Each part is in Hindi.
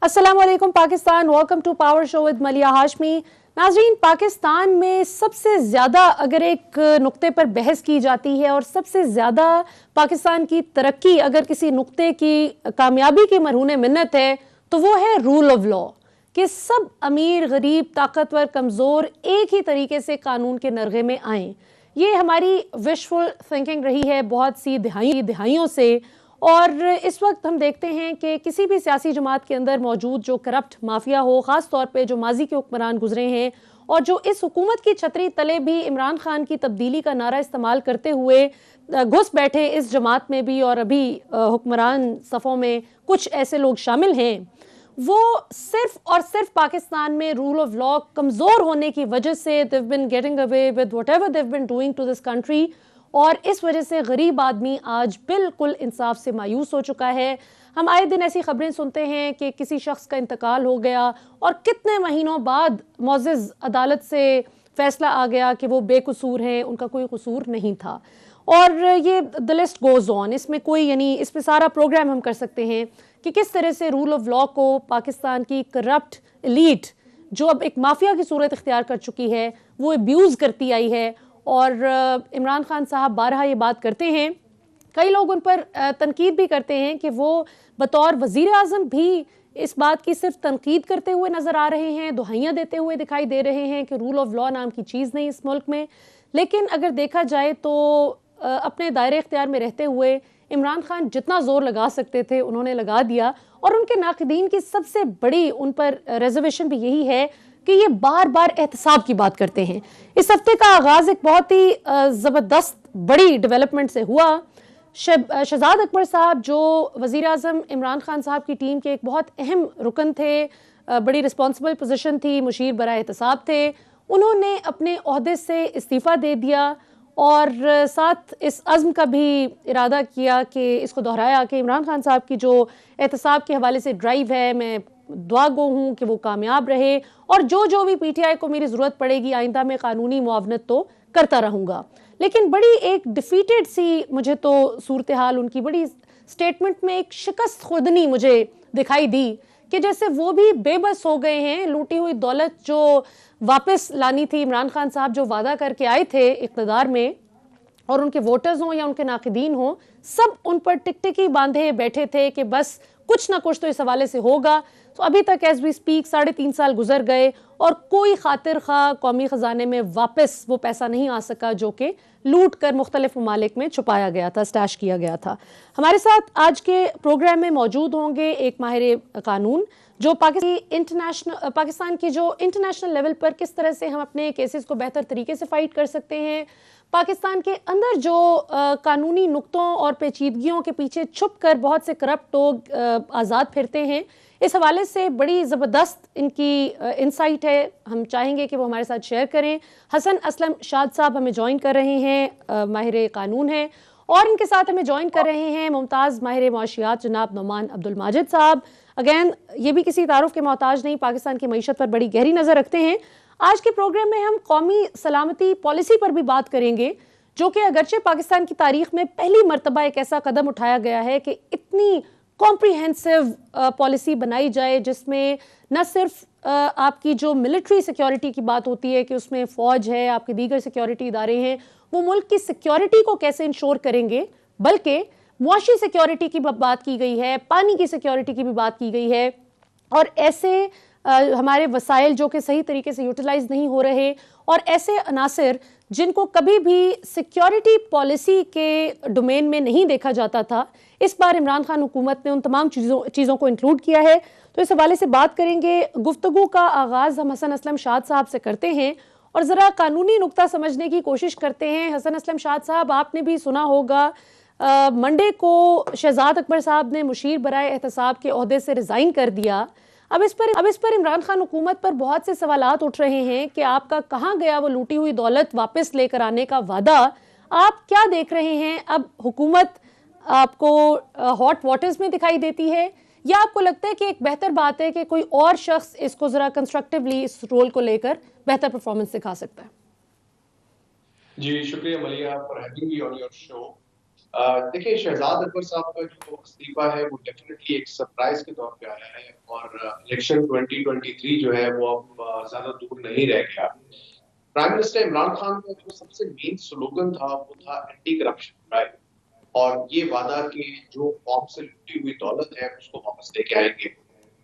अस्सलाम वालेकुम Pakistan, welcome to power show with Maleeha Hashmi. नाज़रीन, पाकिस्तान में सबसे ज़्यादा अगर एक नुक्ते पर बहस की जाती है और सबसे ज़्यादा पाकिस्तान की तरक्की अगर किसी नुक्ते की कामयाबी की मरहून मिन्नत है तो वो है रूल ऑफ लॉ, कि सब अमीर गरीब ताकतवर कमज़ोर एक ही तरीके से कानून के नरगे में आएँ। ये हमारी विशफुल थिंकिंग रही है बहुत सी दिहाइयों से, और इस वक्त हम देखते हैं कि किसी भी सियासी जमात के अंदर मौजूद जो करप्ट माफिया हो, ख़ास तौर पे जो माजी के हुक्मरान गुजरे हैं और जो इस हुकूमत की छतरी तले भी इमरान खान की तब्दीली का नारा इस्तेमाल करते हुए घुस बैठे इस जमात में भी, और अभी हुक्मरान सफ़ों में कुछ ऐसे लोग शामिल हैं, वो सिर्फ और सिर्फ पाकिस्तान में रूल ऑफ लॉ कमज़ोर होने की वजह से they've been getting away with whatever they've been doing to this country, और इस वजह से गरीब आदमी आज बिल्कुल इंसाफ से मायूस हो चुका है। हम आए दिन ऐसी खबरें सुनते हैं कि किसी शख्स का इंतकाल हो गया और कितने महीनों बाद मुअज़्ज़ज़ अदालत से फैसला आ गया कि वो बेकसूर हैं, उनका कोई कसूर नहीं था। और ये द लिस्ट गोज़ ऑन। इसमें कोई इस पे सारा प्रोग्राम हम कर सकते हैं कि किस तरह से रूल ऑफ लॉ को पाकिस्तान की करप्ट एलीट, जो अब एक माफिया की सूरत इख्तियार कर चुकी है, वो अब्यूज़ करती आई है। और इमरान खान साहब बारहा ये बात करते हैं, कई लोग उन पर तनकीद भी करते हैं कि वो बतौर वज़ीर आज़म भी इस बात की सिर्फ तनकीद करते हुए नज़र आ रहे हैं, दुहाइयाँ देते हुए दिखाई दे रहे हैं कि रूल ऑफ लॉ नाम की चीज़ नहीं इस मुल्क में। लेकिन अगर देखा जाए तो अपने दायरे इख्तियार में रहते हुए इमरान खान जितना ज़ोर लगा सकते थे उन्होंने लगा दिया, और उनके नाक़दीन की सबसे बड़ी उन पर रिजर्वेशन भी यही है कि ये बार बार एहतसाब की बात करते हैं। इस हफ्ते का आगाज़ एक बहुत ही ज़बरदस्त बड़ी डेवलपमेंट से हुआ। शहजाद अकबर साहब, जो वज़ीर आज़म इमरान खान साहब की टीम के एक बहुत अहम रुकन थे, बड़ी रिस्पॉन्सिबल पोजीशन थी, मुशीर बराए एहतसाब थे, उन्होंने अपने ओहदे से इस्तीफ़ा दे दिया और साथ इस अज़्म का भी इरादा किया कि इसको दोहराया कि इमरान खान साहब की जो एहतसाब के हवाले से ड्राइव है, मैं दुआ गो हूँ कि वो कामयाब रहे, और जो भी पीटीआई को मेरी ज़रूरत पड़ेगी आइंदा में कानूनी मुआवनत तो करता रहूँगा। लेकिन बड़ी एक डिफीटेड सी मुझे तो सूरत हाल उनकी बड़ी स्टेटमेंट में एक शिकस्त खुर्दनी मुझे दिखाई दी, कि जैसे वो भी बेबस हो गए हैं। लूटी हुई दौलत जो वापस लानी थी, इमरान खान साहब जो वादा करके आए थे इक़्तिदार में, और उनके वोटर्स हों या उनके नाक़दीन हों, सब उन पर टिकटिकी बांधे बैठे थे कि बस कुछ ना कुछ तो इस हवाले से होगा। तो अभी तक एज वी स्पीक 3.5 साल गुजर गए और कोई खातिर खा कौमी ख़जाने में वापस वो पैसा नहीं आ सका जो कि लूट कर मुख्तलिफ ममालिक में छुपाया गया था, स्टैश किया गया था। हमारे साथ आज के प्रोग्राम में मौजूद होंगे एक माहिर कानून, जो पाकिस्तान की जो इंटरनेशनल लेवल पर किस तरह से हम अपने केसेस को बेहतर तरीके से फाइट कर सकते हैं, पाकिस्तान के अंदर जो कानूनी नुक्तों और पेचीदगियों के पीछे छुप कर बहुत से करप्ट लोग आज़ाद फिरते हैं, इस हवाले से बड़ी ज़बरदस्त इनकी इंसाइट है। हम चाहेंगे कि वो हमारे साथ शेयर करें। हसन असलम शाद साहब हमें ज्वाइन कर रहे हैं, माहिर कानून हैं, और इनके साथ हमें ज्वाइन कर रहे हैं मुमताज़ माहिर मुआशियात जनाब नोमान अब्दुल माजिद साहब। अगैन ये भी किसी तारुफ के मोहताज नहीं, पाकिस्तान की मईशत पर बड़ी गहरी नज़र रखते हैं। आज के प्रोग्राम में हम कौमी सलामती पॉलिसी पर भी बात करेंगे, जो कि अगरचे पाकिस्तान की तारीख में पहली मरतबा एक ऐसा कदम उठाया गया है कि इतनी कॉम्प्रिहेंसिव पॉलिसी बनाई जाए जिसमें न सिर्फ आपकी जो मिलिट्री सिक्योरिटी की बात होती है कि उसमें फ़ौज है, आपके दीगर सिक्योरिटी इदारे हैं, वो मुल्क की सिक्योरिटी को कैसे इंश्योर करेंगे, बल्कि मुआशी सिक्योरिटी की बात की गई है, पानी की सिक्योरिटी की भी बात की गई है, और ऐसे हमारे वसाइल जो कि सही तरीके से यूटिलाइज नहीं हो रहे, और ऐसे अनासर जिनको कभी भी सिक्योरिटी पॉलिसी के डोमेन में नहीं देखा जाता था, इस बार इमरान खान हुकूमत ने उन तमाम चीज़ों को इंक्लूड किया है। तो इस हवाले से बात करेंगे। गुफ्तगू का आगाज़ हम हसन असलम शाद साहब से करते हैं और ज़रा कानूनी नुक्ता समझने की कोशिश करते हैं। हसन असलम शाद साहब, आपने भी सुना होगा मंडे को शहजाद अकबर साहब ने मुशीर बराए एहतसाब के ओहदे से रिज़ाइन कर दिया। अब इस पर इमरान खान हुकूमत पर बहुत से सवालात उठ रहे हैं कि आपका कहाँ गया वो लूटी हुई दौलत वापस लेकर आने का वादा। आप क्या देख रहे हैं? अब हुकूमत आपको हॉट वाटर्स में दिखाई देती है, या आपको लगता है कि एक बेहतर बात है कि कोई और शख्स इसको ज़रा कंस्ट्रक्टिवली इस रोल को लेकर बेहतर परफॉर्मेंस दिखा सकता है? जी, शुक्रिया मलिया for having me on your show. देखिए, शहजाद अकबर साहब का जो इस्तीफा है वो डेफिनेटली एक सरप्राइज के तौर पे आया है, और इलेक्शन 2023 जो है वो अब ज्यादा दूर नहीं रह गया। प्राइम मिनिस्टर इमरान खान का जो सबसे मेन स्लोगन था वो था एंटी करप्शन ड्राइव, और ये वादा कि जो कौम से लूटी हुई दौलत है उसको वापस लेके आएंगे।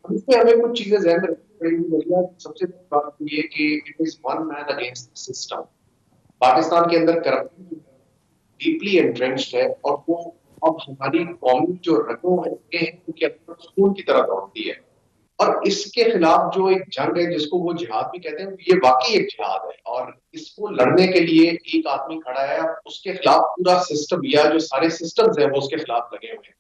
अब इसमें हमें कुछ चीजें ध्यान में रखनी पड़ेगी भैया। सबसे पहली बात तो ये कि it is one man against the system. Pakistan के अंदर करप्शन डीपली एंट्रेंच्ड है, और वो अब हमारी कौमी जो रगों में हैं उनके अंदर खून की तरह दौड़ती है। और इसके खिलाफ जो एक जंग है जिसको वो जिहाद भी कहते हैं, ये वाकई एक जिहाद है, और इसको लड़ने के लिए एक आदमी खड़ा है, उसके खिलाफ पूरा सिस्टम या जो सारे सिस्टम्स हैं वो उसके खिलाफ लगे हुए हैं।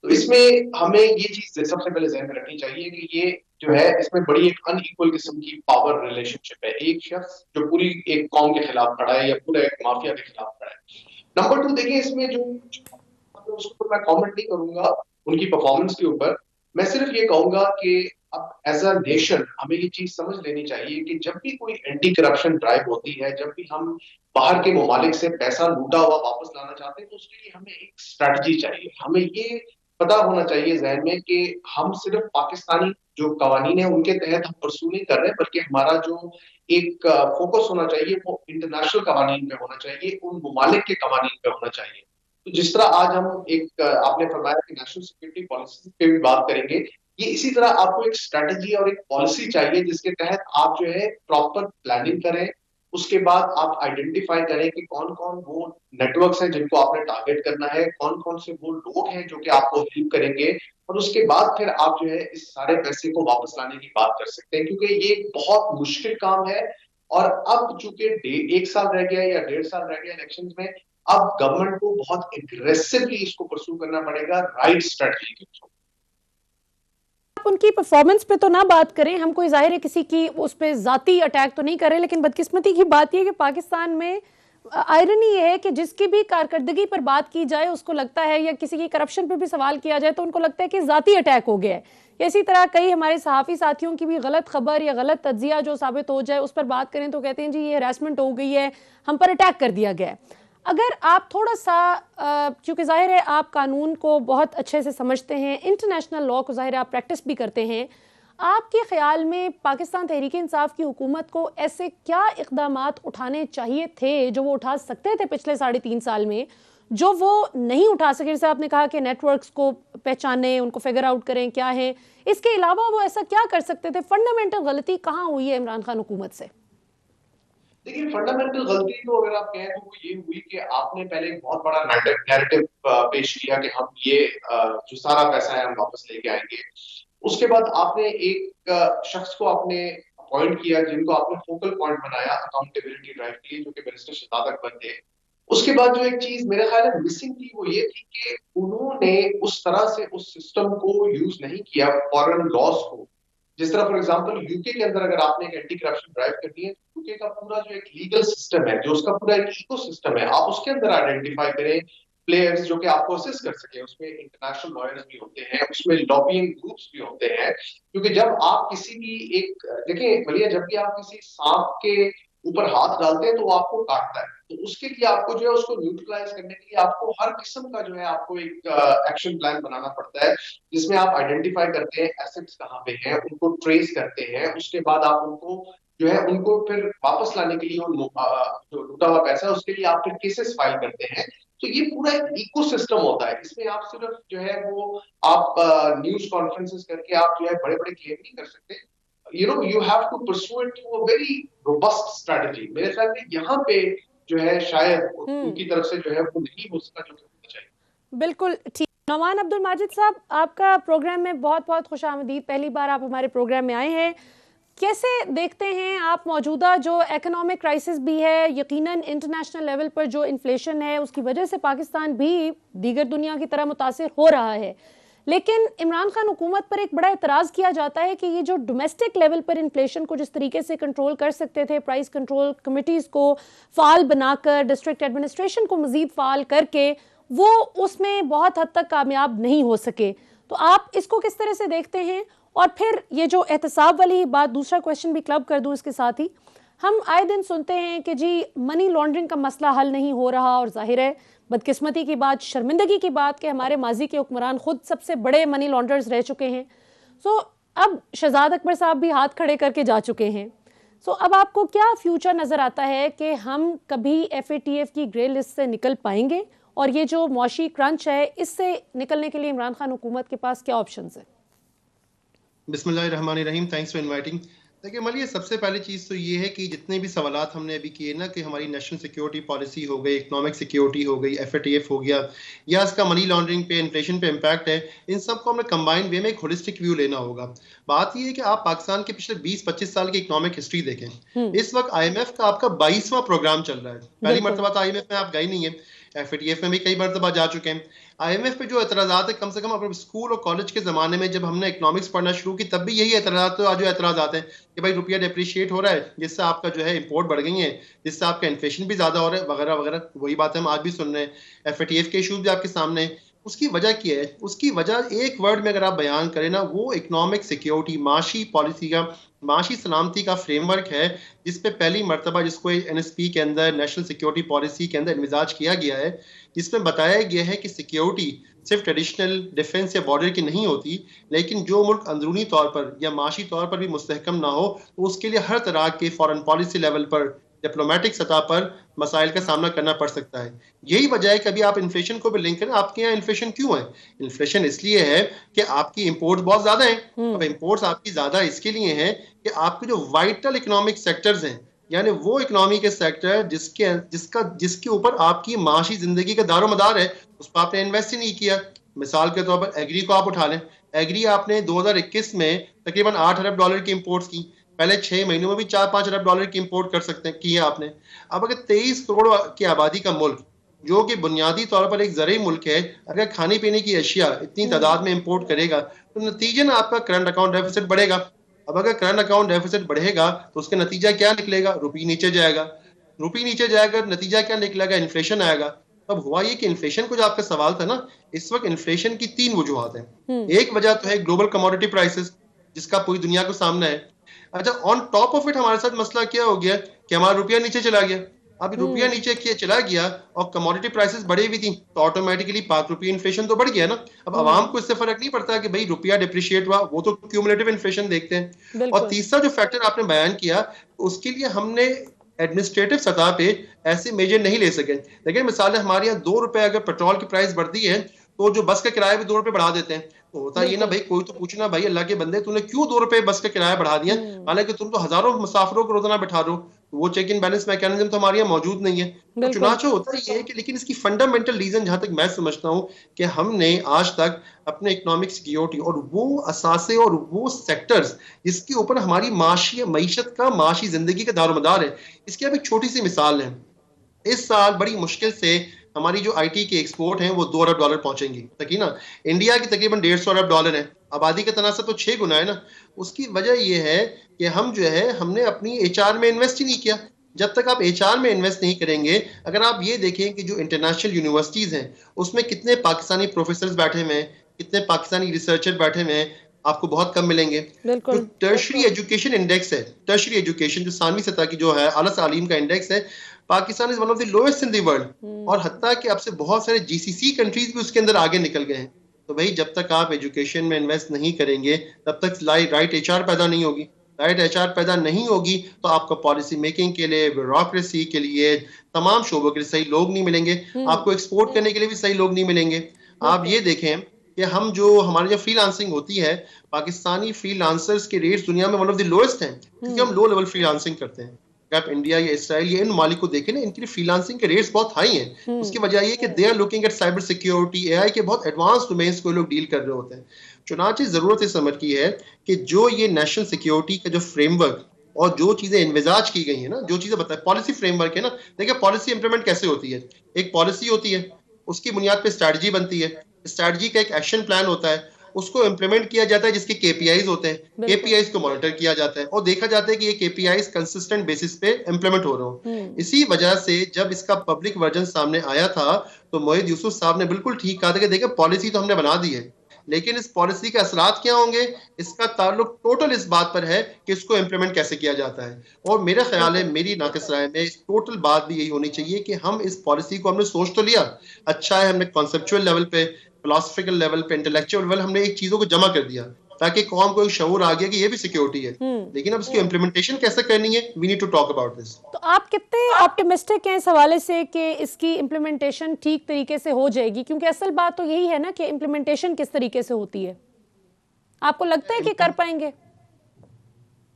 तो इसमें हमें ये चीज सबसे पहले ध्यान में रखनी चाहिए कि ये जो है इसमें बड़ी एक अनइक्वल किस्म की पावर रिलेशनशिप है। एक शख्स जो पूरी एक कौम के खिलाफ खड़ा है या पूरा एक माफिया के खिलाफ खड़ा है। नंबर टू, देखिए इसमें जो उसको मैं कमेंट नहीं करूंगा उनकी परफॉर्मेंस के ऊपर। मैं सिर्फ ये कहूंगा कि अब एज अ नेशन हमें ये चीज समझ लेनी चाहिए कि जब भी कोई एंटी करप्शन ड्राइव होती है, जब भी हम बाहर के ममालिक से पैसा लूटा हुआ वापस लाना चाहते हैं, तो उसके लिए हमें एक स्ट्रैटेजी चाहिए। हमें ये पता होना चाहिए जहन में कि हम सिर्फ पाकिस्तानी जो कवानीन है उनके तहत हम परसू नहीं कर रहे हैं, बल्कि हमारा जो एक फोकस होना चाहिए वो इंटरनेशनल कवानीन पे होना चाहिए, उन ममालिक के कवानीन पे होना चाहिए। तो जिस तरह आज हम एक आपने फरमाया कि नेशनल सिक्योरिटी पॉलिसी पे भी बात करेंगे, ये इसी तरह आपको एक स्ट्रेटजी और एक पॉलिसी चाहिए जिसके तहत आप जो है प्रॉपर प्लानिंग करें। उसके बाद आप आइडेंटिफाई करें कि कौन कौन वो नेटवर्क्स हैं जिनको आपने टारगेट करना है, कौन कौन से वो लोग हैं जो कि आपको हेल्प करेंगे, और उसके बाद फिर आप जो है इस सारे पैसे को वापस लाने की बात कर सकते हैं, क्योंकि ये एक बहुत मुश्किल काम है। और अब चूंकि 1 साल रह गया या 1.5 साल रह गया इलेक्शन में, अब गवर्नमेंट को बहुत एग्रेसिवली इसको परस्यू करना पड़ेगा राइट स्ट्रेटजी के थ्रू। आप उनकी परफॉर्मेंस पे तो ना बात करें, हम कोई जाहिर है किसी की उस पे जाती अटैक तो नहीं कर रहे, लेकिन बदकिस्मती की बात यह कि पाकिस्तान में आयरनी ये है कि जिसकी भी कारकर्दगी पर बात की जाए उसको लगता है, या किसी की करप्शन पे भी सवाल किया जाए तो उनको लगता है कि जाती अटैक हो गया है। इसी तरह कई हमारे सहाफ़ी साथियों की भी गलत खबर या गलत तज्जिया जो साबित हो जाए उस पर बात करें तो कहते हैं जी ये हरासमेंट हो गई है, हम पर अटैक कर दिया गया है। अगर आप थोड़ा सा, क्योंकि जाहिर है आप कानून को बहुत अच्छे से समझते हैं, इंटरनेशनल लॉ को जाहिर है आप प्रैक्टिस भी करते हैं, आपके ख्याल में पाकिस्तान तहरीक इंसाफ की हुकूमत को ऐसे क्या इक़दामात उठाने चाहिए थे जो वो उठा सकते थे पिछले 3.5 साल में, जो वो नहीं उठा सके? जैसे आपने कहा कि नेटवर्क्स को पहचाने, उनको फिगर आउट करें क्या है, इसके अलावा वो ऐसा क्या कर सकते थे? फंडामेंटल गलती कहाँ हुई है इमरान खान हुकूमत से? देखिए, फंडामेंटल गलती तो अगर आप कहें तो वो ये हुई कि आपने पहले एक बहुत बड़ा नैरेटिव पेश किया कि हम ये जो सारा पैसा है हम वापस लेके आएंगे। उसके बाद आपने एक शख्स को आपने अपॉइंट किया जिनको आपने फोकल पॉइंट बनाया अकाउंटेबिलिटी ड्राइव के लिए, जो कि बैरिस्टर शहजाद अकबर थे। उसके बाद जो एक चीज मेरे ख्याल में मिसिंग थी वो ये थी कि उन्होंने उस तरह से उस सिस्टम को यूज नहीं किया फॉरेन लॉज को। जिस तरह फॉर एग्जांपल यूके के अंदर अगर आपने एक एंटी करप्शन ड्राइव करनी है, यूके का पूरा जो एक लीगल सिस्टम है, जो उसका पूरा एक इको सिस्टम है, आप उसके अंदर आइडेंटिफाई करें प्लेयर्स जो कि आपको असिस्ट कर सके। उसमें इंटरनेशनल लॉयर्स भी होते हैं, उसमें लॉबिंग ग्रुप्स भी होते हैं। क्योंकि जब आप किसी भी एक देखिए भैया, जब भी आप किसी सांप के ऊपर हाथ डालते हैं तो वो आपको काटता है, तो उसके लिए आपको जो है उसको न्यूट्रलाइज करने के लिए आपको हर किस्म का जो है आपको एक एक्शन प्लान बनाना पड़ता है, जिसमें आप आइडेंटिफाई करते हैं एसेट्स कहाँ पे हैं, उनको ट्रेस करते हैं। उसके बाद आप उनको जो है उनको फिर वापस लाने के लिए जो लूटा हुआ पैसा है उसके लिए आप फिर केसेस फाइल करते हैं। तो ये पूरा एक इकोसिस्टम होता है। इसमें आप सिर्फ जो है वो आप न्यूज कॉन्फ्रेंसेस करके आप जो है बड़े बड़े क्लेम नहीं कर सकते। you have to pursue it through a very robust strategy। मेरे ख्याल में यहाँ पे जो है शायद उनकी तरफ से जो है वो नहीं हो सका जो होना चाहिए। बिल्कुल ठीक। नौमान अब्दुल माजिद साहब, आपका प्रोग्राम में बहुत बहुत खुशामदीद। पहली बार आप हमारे प्रोग्राम में आए हैं। कैसे देखते हैं आप मौजूदा जो इकोनॉमिक क्राइसिस भी है, यकीनन इंटरनेशनल लेवल पर जो इन्फ्लेशन है उसकी वजह से पाकिस्तान भी दीगर दुनिया की तरह मुतासिर हो रहा है, लेकिन इमरान खान हुकूमत पर एक बड़ा एतराज़ किया जाता है कि ये जो डोमेस्टिक लेवल पर इन्फ्लेशन को जिस तरीके से कंट्रोल कर सकते थे, प्राइस कंट्रोल कमिटीज़ को फ़ाल बनाकर, डिस्ट्रिक्ट एडमिनिस्ट्रेशन को मज़ीद फ़ाल करके, वो उसमें बहुत हद तक कामयाब नहीं हो सके। तो आप इसको किस तरह से देखते हैं? और फिर ये जो एहतसाब वाली बात, दूसरा क्वेश्चन भी क्लब कर दूं इसके साथ ही, हम आए दिन सुनते हैं कि जी मनी लॉन्ड्रिंग का मसला हल नहीं हो रहा, और जाहिर है बदकिस्मती की बात, शर्मिंदगी की बात कि हमारे माजी के हुक्मरान खुद सबसे बड़े मनी लॉन्डर्स रह चुके हैं। सो अब शहजाद अकबर साहब भी हाथ खड़े करके जा चुके हैं। सो अब आपको क्या फ्यूचर नज़र आता है कि हम कभी FATF की ग्रे लिस्ट से निकल पाएंगे, और ये जो मौशी क्रंच है इससे निकलने के लिए इमरान खान हुकूमत के पास क्या ऑप्शंस हैं? बिस्मिल्लाहिर्रहमानिर्रहीम, थैंक्स फॉर इनवाइटिंग। देखिए मलिया, सबसे पहली चीज़ तो ये है कि जितने भी सवालात हमने अभी किए ना, कि हमारी नेशनल सिक्योरिटी पॉलिसी हो गई, इकोनॉमिक सिक्योरिटी हो गई, FATF हो गया, या इसका मनी लॉन्ड्रिंग पे, इन्फ्लेशन पे इम्पैक्ट है, इन सबको हमें कंबाइंड वे में एक होलिस्टिक व्यू लेना होगा। बात ये है कि आप पाकिस्तान के पिछले 20-25 साल की इकोनॉमिक हिस्ट्री देखें। इस वक्त IMF का आपका 22वां प्रोग्राम चल रहा है। पहली मरतबा तो IMF में आप गए नहीं है, FATF में भी कई मरतबा जा चुके हैं। IMF पे जो एतराज़ात है, कम से कम अपने स्कूल और कॉलेज के ज़माने में जब हमने इकोनॉमिक्स पढ़ना शुरू की, तब भी यही एतराज़ात, तो आज जो एतराज़ात हैं कि भाई रुपया डिप्रिशिएट हो रहा है, जिससे आपका जो है इंपोर्ट बढ़ गई है, जिससे आपका इन्फ्लेशन भी ज़्यादा हो रहा है, वगैरह वगैरह। वही बात है हम आज भी सुन रहे हैं। FATF के इशूज़ भी आपके सामने हैं। उसकी वजह क्या है? उसकी वजह एक वर्ड में अगर आप बयान करें ना, वो इकोनॉमिक सिक्योरिटी, माशी पॉलिसी का, माशी सलामती का फ्रेमवर्क है, जिस पे पहली मरतबा जिसको NSP के अंदर, नेशनल सिक्योरिटी पॉलिसी के अंदर इन्विजाज किया गया है, जिसमें बताया गया है कि सिक्योरिटी सिर्फ ट्रेडिशनल डिफेंस या बॉर्डर की नहीं होती, लेकिन जो मुल्क अंदरूनी तौर पर या माशी तौर पर भी मुस्तहकम ना हो, तो उसके लिए हर तरह के फॉरेन पॉलिसी लेवल पर, डिप्लोमेटिक सतह पर मसाइल का सामना करना पड़ सकता है। यही वजह है कि अभी आप इन्फ्लेशन को भी लिंक करें। आपके यहाँ इन्फ्लेशन क्यों है? इन्फ्लेशन इसलिए है कि आपकी इंपोर्ट्स बहुत ज्यादा हैं। अब इंपोर्ट्स आपकी ज्यादा इसके लिए हैं कि आपके जो वाइटल इकोनॉमिक सेक्टर्स हैं, यानी वो इकोनॉमी के सेक्टर जिसके ऊपर आपकी माशी जिंदगी का दारोमदार है, उस पर आपने इन्वेस्ट ही नहीं किया। मिसाल के तौर पर एग्री को आप उठा लें। एग्री आपने 2021 में तकरीबन $8 अरब की इंपोर्ट्स की। पहले 6 महीनों में भी $4-5 अरब की इंपोर्ट कर सकते हैं, की है आपने। अब अगर 23 करोड़ की आबादी का मुल्क, जो कि बुनियादी तौर पर एक ज़रूरी मुल्क है, अगर खाने पीने की अशिया इतनी तादाद में इंपोर्ट करेगा, तो नतीजन आपका करंट अकाउंट डेफिसिट बढ़ेगा। अब अगर करंट अकाउंट डेफिसिट बढ़ेगा तो उसका नतीजा क्या निकलेगा? रुपये नीचे जाएगा। रुपये नीचे जाएगा, नतीजा क्या निकलेगा? इन्फ्लेशन आएगा। अब हुआ ये कि इन्फ्लेशन को, जो आपका सवाल था ना, इस वक्त इन्फ्लेशन की 3 वजूहात हैं। एक वजह तो है ग्लोबल कमोडिटी प्राइसेस, जिसका पूरी दुनिया को सामना है। अच्छा, ऑन टॉप ऑफ इट हमारे साथ मसला क्या हो गया कि हमारा रुपया नीचे चला गया। अब रुपया नीचे चला गया और कमोडिटी प्राइसेस बढ़ी हुई थी, तो ऑटोमेटिकली ₹5 इन्फ्लेशन तो बढ़ गया ना। अब आवाम को इससे फर्क नहीं पड़ता कि भाई रुपया डिप्रिशिएट हुआ, वो तो क्यूमुलेटिव इन्फ्लेशन देखते हैं। और तीसरा जो फैक्टर आपने बयान किया, उसके लिए हमने एडमिनिस्ट्रेटिव सतह पे ऐसे मेजर नहीं ले सके। लेकिन मिसाल है, हमारे यहाँ ₹2 अगर पेट्रोल की प्राइस बढ़ती है, तो जो बस का किराया भी ₹2 बढ़ा देते हैं। तो होता ये ना भाई, कोई तो पूछना, भाई अल्लाह के बंदे, तूने क्यों ₹2 बस का किराया बढ़ा दिया? हालांकि तुम तो हजारों मुसाफिरों को रोजाना बैठा रहे हो। वो चेक इन बैलेंस मैकेनिज्म तो हमारे यहाँ मौजूद नहीं है। तो चुनाच होता ये है कि, लेकिन इसकी फंडामेंटल रीजन जहां तक मैं समझता हूँ कि हमने आज तक अपने इकोनॉमिक सिक्योरिटी और वो असासे और वो सेक्टर्स जिसके ऊपर हमारी मईशत का, माशी जिंदगी का दारोमदार है। इसकी अब एक छोटी सी मिसाल है। इस साल बड़ी मुश्किल से हमारी जो IT की एक्सपोर्ट है वो $2 अरब पहुंचेंगी, तक ना। इंडिया की तकरीबन $150 अरब है। आबादी का तनासब तो 6 गुना है ना। उसकी वजह यह है कि हम जो है, हमने अपनी HR में इन्वेस्ट ही नहीं किया। जब तक आप HR में इन्वेस्ट नहीं करेंगे, अगर आप ये देखें कि जो इंटरनेशनल यूनिवर्सिटीज हैं, उसमें कितने पाकिस्तानी प्रोफेसर बैठे हुए हैं, कितने पाकिस्तानी रिसर्चर बैठे हुए हैं, आपको बहुत कम मिलेंगे। जो टर्शरी एजुकेशन इंडेक्स है, टर्शरी एजुकेशन जो सानवी सतह की जो है, आला तालीम का इंडेक्स है, Pakistan is one of the lowest in the world. और हत्ता कि अब से बहुत सारे GCC कंट्रीज भी उसके अंदर आगे निकल गए हैं। तो भाई जब तक आप एजुकेशन में इन्वेस्ट नहीं करेंगे, तब तक राइट HR पैदा नहीं होगी। राइट HR पैदा नहीं होगी तो आपको पॉलिसी मेकिंग के लिए, ब्यूरोक्रेसी के लिए, तमाम शोबों के लिए सही लोग नहीं मिलेंगे। आपको एक्सपोर्ट करने के लिए भी सही लोग नहीं मिलेंगे। आप ये देखें कि हम जो हमारी जो फ्रीलांसिंग होती है, पाकिस्तानी फ्रीलांसर्स के रेट्स दुनिया में वन ऑफ द लोएस्ट हैं, क्योंकि हम लो लेवल फ्रीलांसिंग करते हैं। आप इंडिया या इसराइल या इन मालिक को देखें ना, इनकी फ्रीलांसिंग के रेट्स बहुत हाई हैं। उसकी वजह ये कि they are looking at cyber security, AI के बहुत एडवांस डोमेन्स को लोग डील कर रहे होते हैं। चुनांचे जरूरत इस समझ की है कि जो ये नेशनल सिक्योरिटी का जो फ्रेमवर्क और जो चीजें इन्विजाज की गई है ना, जो चीजें बताए, पॉलिसी फ्रेमवर्क है ना। देखिए पॉलिसी इंप्लीमेंट कैसे होती है? एक पॉलिसी होती है, उसकी बुनियाद पे स्ट्रैटेजी बनती है, स्ट्रैटेजी का एक एक्शन प्लान होता है, उसको इंप्लीमेंट किया जाता है, जिसके KPIs होते हैं। KPIs को मॉनिटर किया जाता है और देखा जाता है कि ये KPIs कंसिस्टेंट बेसिस पे इंप्लीमेंट हो रहे हो। इसी वजह से जब इसका पब्लिक वर्जन सामने आया था, तो मोहित यूसुफ साहब ने बिल्कुल ठीक कहा था कि देखिए पॉलिसी तो हमने बना दी है, लेकिन इस पॉलिसी के असरात क्या होंगे, इसका ताल्लुक टोटल इस बात पर है कि इसको इम्प्लीमेंट कैसे किया जाता है। और मेरा ख्याल है, मेरी नाकिस राय में इस टोटल बात भी यही होनी चाहिए कि हम इस पॉलिसी को हमने सोच तो लिया, अच्छा है, हमने कॉन्सेप्चुअल लेवल पे, फिलोसफिकल लेवल पे, इंटेलेक्चुअल लेवल, हमने एक चीजों को जमा कर दिया ताकि कौम को एक शऊर आ गया कि ये भी सिक्योरिटी है, लेकिन अब इसकी इम्प्लीमेंटेशन कैसे करनी है, we need to talk about this. तो आप कितने ऑप्टिमिस्टिक हैं इस हवाले से कि इसकी इम्प्लीमेंटेशन ठीक तरीके से हो जाएगी? क्योंकि असल बात तो यही है ना कि इम्प्लीमेंटेशन किस तरीके से होती है। आपको लगता है कि कर पाएंगे?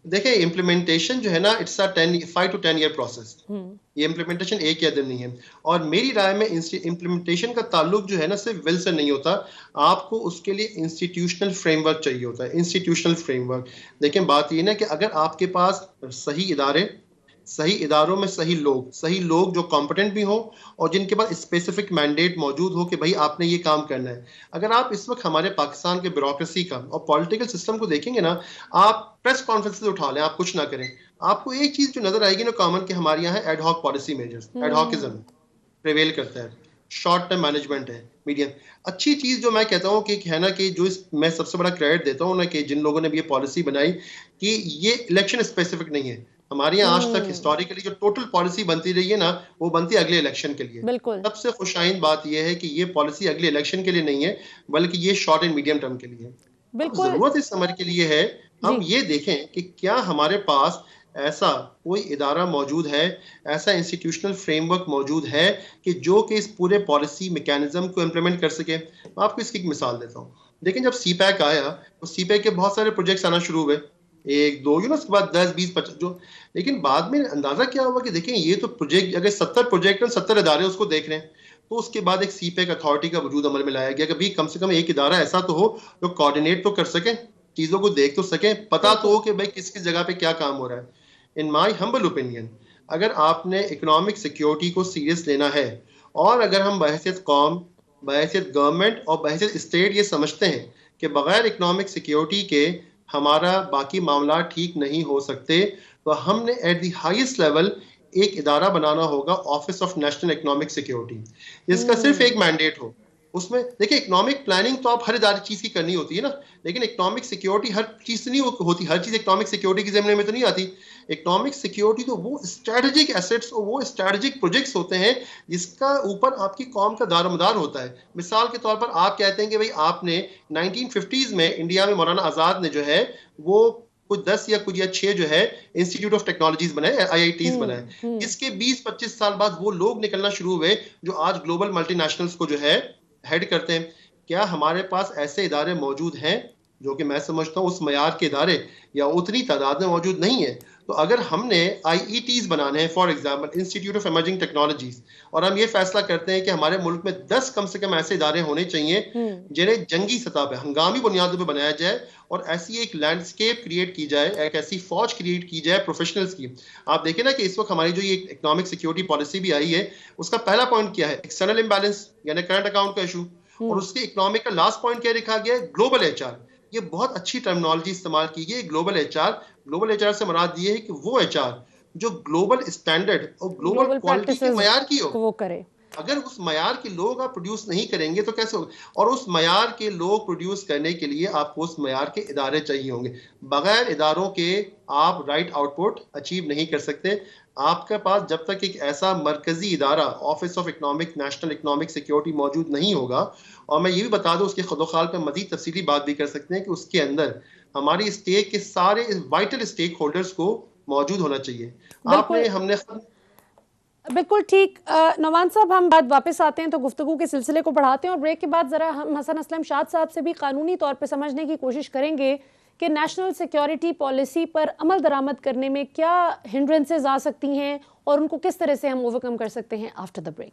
देखिए, इम्प्लीमेंटेशन जो है ना, it's a 5 to 10 year process. ये इम्प्लीमेंटेशन एक या दिन नहीं है। और मेरी राय में इम्प्लीमेंटेशन का ताल्लुक जो है ना सिर्फ विल से नहीं होता, आपको उसके लिए इंस्टीट्यूशनल फ्रेमवर्क चाहिए होता है, इंस्टीट्यूशनल फ्रेमवर्क। लेकिन बात ये ना कि अगर आपके पास सही इदारे, सही इदारों में सही लोग जो कॉम्पिटेंट भी हो और जिनके पास स्पेसिफिक मैंडेट मौजूद हो कि भाई आपने ये काम करना है। अगर आप इस वक्त हमारे पाकिस्तान के ब्यूरोक्रेसी का और पॉलिटिकल सिस्टम को देखेंगे ना, आप प्रेस कॉन्फ्रेंसेस उठा लें, आप कुछ ना करें, आपको एक चीज जो नजर आएगी ना कॉमन, कि हमारे यहाँ ad hoc policy measures, ad hocism prevail करता है, शॉर्ट टर्म मैनेजमेंट है, मीडियम। अच्छी चीज जो मैं कहता हूँ कि है ना, कि जो मैं सबसे बड़ा क्रेडिट देता हूँ ना कि जिन लोगों ने भी ये पॉलिसी बनाई, कि ये इलेक्शन स्पेसिफिक नहीं है। हमारे यहाँ आज तक हिस्टोरिकली जो टोटल पॉलिसी बनती रही है ना, वो बनती है अगले इलेक्शन के लिए। बिल्कुल। सबसे खुशाइन बात यह है कि ये पॉलिसी अगले इलेक्शन के लिए नहीं है, बल्कि ये शॉर्ट एंड मीडियम टर्म के लिए है। बिल्कुल। जरूरत इस समर के लिए है हम ये देखें कि क्या हमारे पास ऐसा कोई इदारा मौजूद है, ऐसा इंस्टीट्यूशनल फ्रेमवर्क मौजूद है कि जो कि इस पूरे पॉलिसी मैकेनिज्म को इम्प्लीमेंट कर सके। मैं आपको इसकी एक मिसाल देता हूँ। लेकिन जब सीपैक आया तो सीपैक के बहुत सारे प्रोजेक्ट्स आना शुरू हुए, 1 2 उसके बाद 10 20 25 जो, लेकिन बाद में अंदाजा क्या हुआ कि देखें ये तो प्रोजेक्ट, अगर 70 प्रोजेक्ट और 70 इदारे उसको देख रहे हैं, तो उसके बाद एक सीपैक अथॉरिटी का वजूद अमल में लाया गया कि भाई कम से कम एक इदारा ऐसा तो हो जो कोऑर्डिनेट तो कर सके, चीजों को देख तो सके, पता तो हो कि भाई किस किस जगह पे क्या काम हो रहा है। इन माई हम्बल ओपिनियन, अगर आपने इकोनॉमिक सिक्योरिटी को सीरियस लेना है, और अगर हम बहैसियत कौम, बहैसियत गवर्नमेंट और बहैसियत स्टेट ये समझते हैं कि बगैर इकोनॉमिक सिक्योरिटी के हमारा बाकी मामला ठीक नहीं हो सकते, तो हमने एट द हाईएस्ट लेवल एक इदारा बनाना होगा, office of national economic security, जिसका सिर्फ एक मैंडेट हो। उसमें देखिए, इकोनॉमिक प्लानिंग तो आप हर इदारे चीज की करनी होती है ना, लेकिन इकोनॉमिक सिक्योरिटी हर चीज से नहीं होती, हर चीज इकोनॉमिक सिक्योरिटी की जिम्मे में तो नहीं आती। इकोनॉमिक सिक्योरिटी तो वो स्ट्रेटेजिक एसेट्स और वो स्ट्रेटेजिक प्रोजेक्ट्स होते हैं जिसका ऊपर आपकी कौम का दारोमदार होता है। मिसाल के तौर पर आप कहते हैं कि भाई आपने 1950s में इंडिया में मौलाना आजाद ने जो है वो कुछ 10 या कुछ या 6 जो है इंस्टीट्यूट ऑफ टेक्नोलॉजीज बनाए, IITs बनाए। इसके 20-25 साल बाद वो लोग निकलना शुरू हुए जो आज ग्लोबल मल्टीनेशनल्स को जो है हेड करते हैं। क्या हमारे पास ऐसे इदारे मौजूद हैं जो कि मैं समझता हूँ उस मयार के इदारे या उतनी तादाद में मौजूद नहीं है? तो अगर हमने IETs बनाने हैं, for example institute of emerging technologies, और हम ये फैसला करते हैं कि हमारे मुल्क में 10 कम से कम ऐसे इदारे होने चाहिए जिन्हें जंगी सतह पे, हंगामी बुनियादों पे बनाया जाए, और ऐसी एक लैंडस्केप क्रिएट की जाए, एक ऐसी फौज क्रिएट की जाए प्रोफेशनल्स की। आप देखें ना कि इस वक्त हमारी जो ये इकोनॉमिक सिक्योरिटी पॉलिसी भी आई है, उसका पहला पॉइंट क्या है? एक्सटर्नल इम्बैलेंस यानी करंट अकाउंट का इशू, और उसके इकोनॉमिक का लास्ट पॉइंट क्या लिखा गया है? Global HR। ये बहुत अच्छी टर्मिनोलॉजी इस्तेमाल की गई, ग्लोबल HR से मुराद ये है कि वो HR जो ग्लोबल स्टैंडर्ड और ग्लोबल क्वालिटी के मयार की हो, वो करे। अगर उस मयार के लोग आप प्रोड्यूस नहीं करेंगे तो कैसे होगा? और उस मयार के लोग प्रोड्यूस करने के लिए आपको उस मयार के इदारे चाहिए होंगे। बगैर इदारों के आप राइट आउटपुट अचीव नहीं कर सकते। आपके पास जब तक एक ऐसा मरकजी इदारा, office of economic national economic security मौजूद नहीं होगा, और मैं ये भी बता दूं उसके खुदोखाल पर मजीद तफसीली बात भी कर सकते हैं कि उसके अंदर हमारी स्टेट के सारे वाइटल स्टेक होल्डर्स को मौजूद होना चाहिए। हमने बिल्कुल ठीक। नवान साहब, हम बात वापस आते हैं तो गुफ्तगू के सिलसिले को बढ़ाते हैं, और ब्रेक के बाद जरा हम हसन असलम शाद साहब से भी कानूनी तौर पे समझने की कोशिश करेंगे कि नेशनल सिक्योरिटी पॉलिसी पर अमल दरामद करने में क्या हिंड्रेंसेस आ सकती हैं और उनको किस तरह से हम ओवरकम कर सकते हैं। After the break.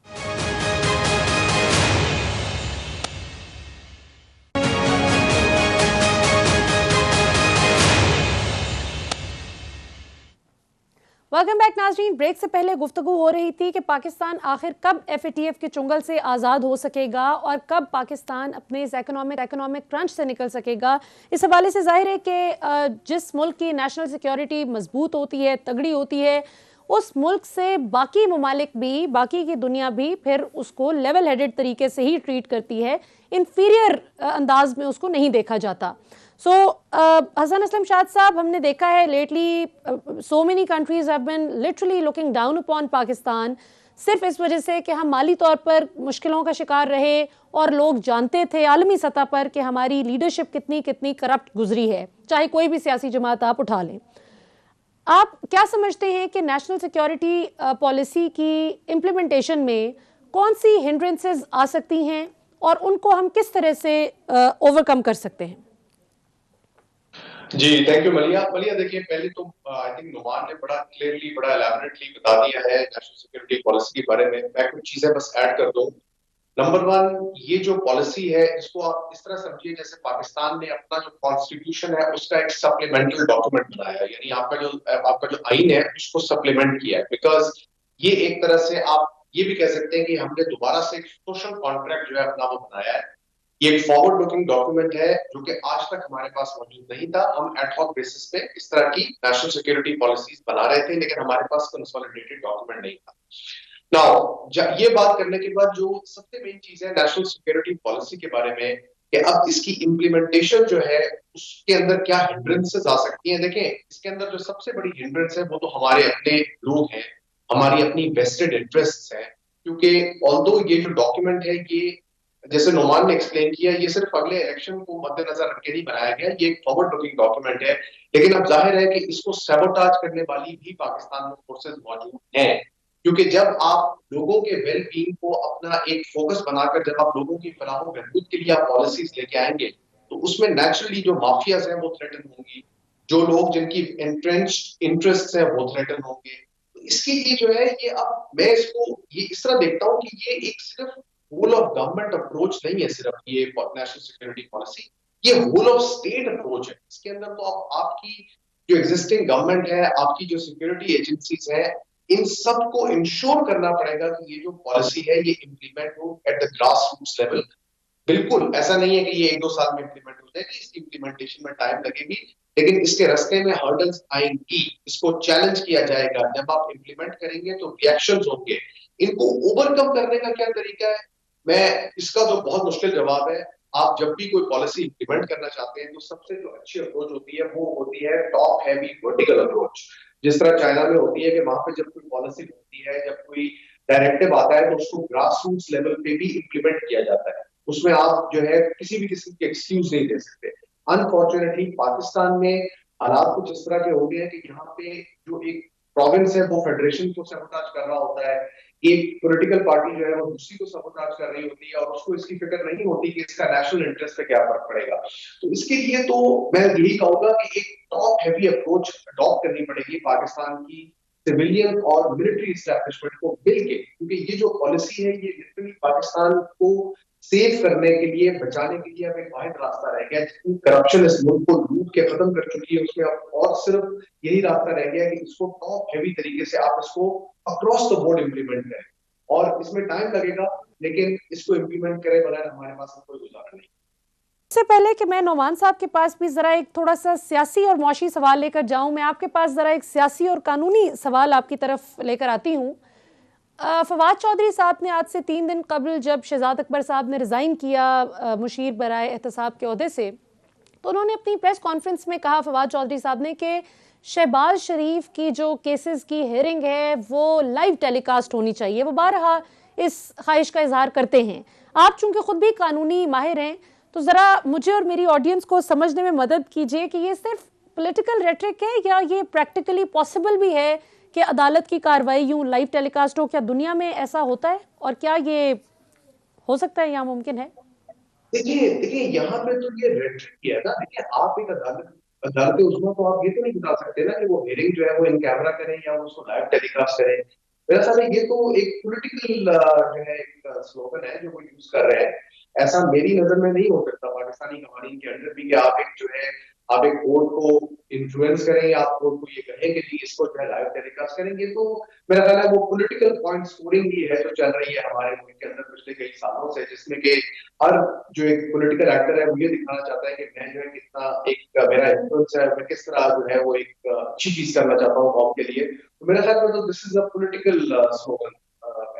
Welcome back नाज़रीन। ब्रेक से पहले गुफ्तगू हो रही थी कि पाकिस्तान आखिर कब FATF के चुंगल से आज़ाद हो सकेगा और कब पाकिस्तान अपने इस इकोनॉमिक क्रंच से निकल सकेगा। इस हवाले से जाहिर है कि जिस मुल्क की नेशनल सिक्योरिटी मजबूत होती है, तगड़ी होती है, उस मुल्क से बाकी ममालिक भी, बाकी की दुनिया भी फिर उसको लेवल हेडेड तरीके से ही ट्रीट करती है, इन्फीरियर अंदाज में उसको नहीं देखा जाता। सो हसन असलम शाद साहब, हमने देखा है lately so many countries have been literally looking down upon Pakistan, सिर्फ इस वजह से कि हम माली तौर पर मुश्किलों का शिकार रहे और लोग जानते थे आलमी सतह पर कि हमारी लीडरशिप कितनी कितनी करप्ट गुजरी है, चाहे कोई भी सियासी जमात आप उठा लें। आप क्या समझते हैं कि नेशनल सिक्योरिटी पॉलिसी की इम्प्लीमेंटेशन में कौन सी हिंड्रेंसेस आ सकती हैं और उनको हम किस तरह से ओवरकम कर सकते हैं? जी, थैंक यू मलिया। देखिए, पहले तो आई थिंक नुमान ने बड़ा क्लियरली, बड़ा एलैबोरेटली बता दिया है नेशनल सिक्योरिटी पॉलिसी के बारे में। मैं कुछ चीजें बस ऐड कर दूं। नंबर वन, ये जो पॉलिसी है इसको आप इस तरह समझिए जैसे पाकिस्तान ने अपना जो कॉन्स्टिट्यूशन है उसका एक सप्लीमेंटल डॉक्यूमेंट बनाया है, यानी आपका जो आइन है उसको सप्लीमेंट किया है। बिकॉज ये एक तरह से आप ये भी कह सकते हैं कि हमने दोबारा से एक सोशल कॉन्ट्रैक्ट जो है अपना वो बनाया है। ये एक फॉरवर्ड लुकिंग डॉक्यूमेंट है जो कि आज तक हमारे पास मौजूद नहीं था। हम एडहॉक बेसिस पे इस तरह की नेशनल सिक्योरिटी पॉलिसीज बना रहे थे, लेकिन हमारे पास कंसोलिडेटेड डॉक्यूमेंट नहीं था। नाउ ये बात करने के बाद जो सबसे मेन चीज है नेशनल सिक्योरिटी पॉलिसी के बारे में कि अब इसकी इम्प्लीमेंटेशन जो है उसके अंदर क्या हिंड्रेंसेस आ सकती हैं। देखें, इसके अंदर जो सबसे बड़ी हिंड्रेंस है वो तो हमारे अपने लोग हैं, हमारी अपनी वेस्टेड इंटरेस्ट्स हैं। क्योंकि ऑल्दो ये जो डॉक्यूमेंट है ये जैसे नोमान ने एक्सप्लेन किया, ये सिर्फ अगले इलेक्शन को मद्देनजर रख के नहीं बनाया गया, ये एक फॉरवर्ड लुकिंग डॉक्यूमेंट है। लेकिन अब जाहिर है कि इसको सैबोटाज करने वाली भी पाकिस्तान में फोर्सेस मौजूद हैं। क्योंकि जब आप लोगों के वेल बीइंग को अपना एक फोकस बनाकर जब आप लोगों की फलाह व बहबूद के लिए आप पॉलिसीज लेके आएंगे तो उसमें नेचुरली जो माफियाज हैं वो थ्रेटन होंगी, जो लोग जिनकी एंट्रेंच्ड इंटरेस्ट है वो थ्रेटन होंगे। तो इसके लिए जो है ये अब मैं इसको ये इस तरह देखता हूँ कि ये एक सिर्फ होल ऑफ गवर्नमेंट अप्रोच नहीं है, सिर्फ ये नेशनल सिक्योरिटी पॉलिसी, ये होल ऑफ स्टेट अप्रोच है। इसके अंदर तो आपकी जो एग्जिस्टिंग गवर्नमेंट है, आपकी जो सिक्योरिटी एजेंसीज है, इन सबको इंश्योर करना पड़ेगा कि ये जो पॉलिसी है ये इम्प्लीमेंट हो at the grass roots level. बिल्कुल ऐसा नहीं है कि ये 1-2 साल में इम्प्लीमेंट हो जाएगी, इसकी इम्प्लीमेंटेशन में टाइम लगेगी, लेकिन इसके रास्ते में हर्डल्स आएंगी, इसको चैलेंज किया जाएगा। जब आप इम्प्लीमेंट करेंगे तो रिएक्शंस होंगे। इनको ओवरकम करने का क्या तरीका है, मैं इसका जो बहुत मुश्किल जवाब है, आप जब भी कोई पॉलिसी इंप्लीमेंट करना चाहते हैं तो सबसे जो अच्छी अप्रोच होती है वो होती है टॉप हैवी वर्टिकल अप्रोच। जिस तरह चाइना में होती है कि वहां पे जब कोई पॉलिसी होती है, जब कोई डायरेक्टिव आता है तो उसको ग्रास रूट्स लेवल पे भी इंप्लीमेंट किया जाता है। उसमें आप जो है किसी भी किस्म की एक्सक्यूज नहीं दे सकते। अनफॉर्चुनेटली पाकिस्तान में हालात कुछ इस तरह के हो गए हैं कि यहाँ पे जो एक प्रोविंस है वो फेडरेशन को सबोटाज कर रहा होता है, एक पॉलिटिकल पार्टी जो है वो दूसरी को सबोटाज कर रही होती है और उसको इसकी फिक्र नहीं होती कि इसका नेशनल इंटरेस्ट पे क्या फर्क पड़ेगा। तो इसके लिए तो मैं यही कहूंगा कि एक टॉप हैवी अप्रोच अडॉप्ट करनी पड़ेगी पाकिस्तान की सिविलियन और मिलिट्री एस्टैब्लिशमेंट को मिलके, क्योंकि ये जो पॉलिसी है ये लिटरली पाकिस्तान को सेव करने के लिए, बचाने के लिए अब एक वाहिद रास्ता रह गया। जितनी करप्शन इस मुल्क को लूट के खत्म कर चुकी है उसमें अब और सिर्फ यही रास्ता रह गया कि इसको टॉप हैवी तरीके से आप इसको अक्रॉस द बोर्ड इम्प्लीमेंट करें। और इसमें टाइम लगेगा, लेकिन इसको इम्प्लीमेंट करे बगैर हमारे पास कोई गुजारा नहीं। इससे पहले कि मैं नोमान साहब के पास भी जरा एक थोड़ा सा सियासी और मौशी सवाल लेकर जाऊं, मैं आपके पास जरा एक सियासी और कानूनी सवाल आपकी तरफ लेकर आती हूं। फवाद चौधरी साहब ने आज से 3 दिन कबल जब शहजाद अकबर साहब ने रिज़ाइन किया मुशीर बराए एहतसाब के ओहदे से, तो उन्होंने अपनी प्रेस कॉन्फ्रेंस में कहा, फवाद चौधरी साहब ने, कि शहबाज शरीफ की जो केसेस की हेयरिंग है वो लाइव टेलीकास्ट होनी चाहिए। वो बारहा इस ख्वाहिश का इजहार करते हैं। आप चूंकि खुद भी कानूनी माहिर हैं तो ज़रा मुझे और मेरी ऑडियंस को समझने में मदद कीजिए कि ये सिर्फ पॉलिटिकल रेटरिक है या ये प्रैक्टिकली पॉसिबल भी है कि अदालत की कार्रवाई यूं लाइव टेलीकास्ट हो। क्या दुनिया में ऐसा होता है और क्या ये हो सकता है, यहाँ मुमकिन है? देखिए यहाँ पे तो ये रेटरिक है ना। देखिए, आप एक अदालत उजमा को आप ये तो नहीं बता सकते ना कि वो हियरिंग जो है वो इन कैमरा करें या वो उसको लाइव टेलीकास्ट करें। मेरा ख्याल है ये तो एक पॉलिटिकल जो है एक स्लोगन है जो वो यूज कर रहे हैं। ऐसा मेरी नजर में नहीं हो सकता पाकिस्तानी कवानीन के अंदर भी कि आप एक जो है आप एक कोर्ट को इन्फ्लुएंस करेंगे, आप कोर्ट को ये कहेंगे कि इसको जो है लाइव टेलीकास्ट करेंगे, तो मेरा ख्याल है वो पॉलिटिकल पॉइंट स्कोरिंग ही है जो चल रही है हमारे मुल्क के अंदर पिछले कई सालों से, जिसमें कि हर जो एक पॉलिटिकल एक्टर है वो ये दिखाना चाहता है कि मैं जो है कितना एक मेरा इन्फ्लुएंस है, मैं किस तरह जो है वो एक अच्छी चीज करना चाहता हूँ कौम के लिए। तो मेरा ख्याल में तो this is a political slogan